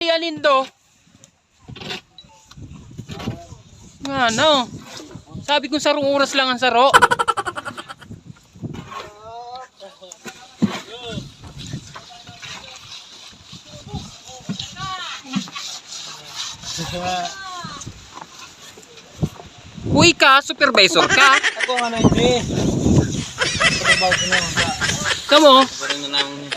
Yanin do. Ano? Sabi ko sarong oras lang ang saro. Uy ka, supervisor ka. Ako nga na hindi. Trabaho ko na yung sa... Kamo? Parang na namin niya.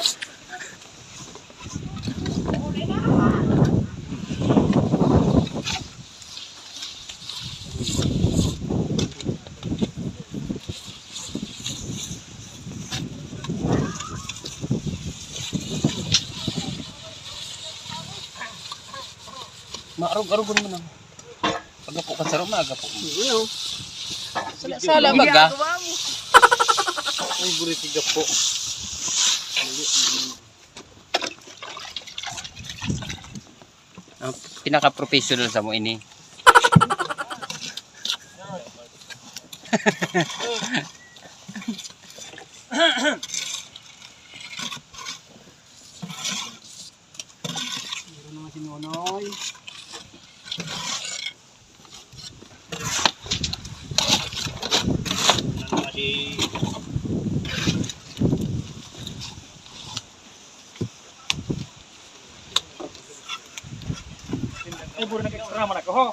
Maarog-arog mo na. Pagapo ka saro, maagapo mo. Ano? Sala baga. Ay, buritiga po. Pinaka-professional sa mo ini. Meron naman si Nonoy. Ay, buro nag-extra man ako ho.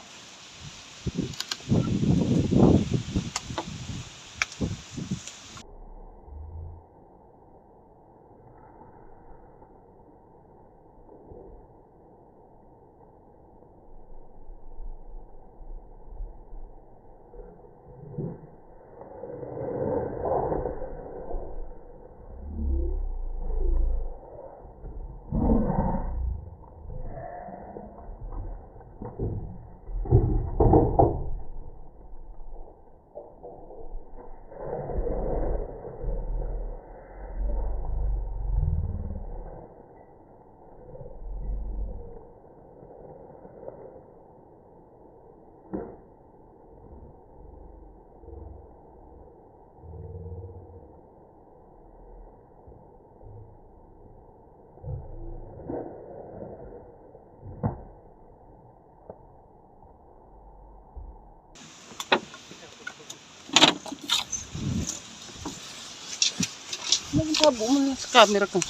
Nagtabo mo sa camera ko.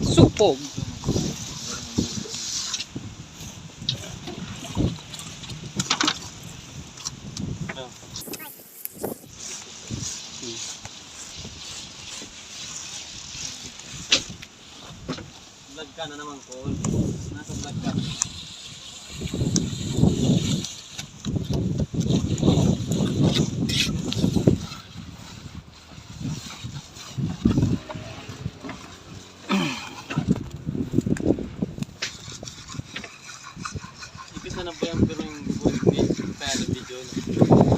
Supog. Vlog ka na naman ko. Nasa vlog ka. Ipis na po yung pero yung video na.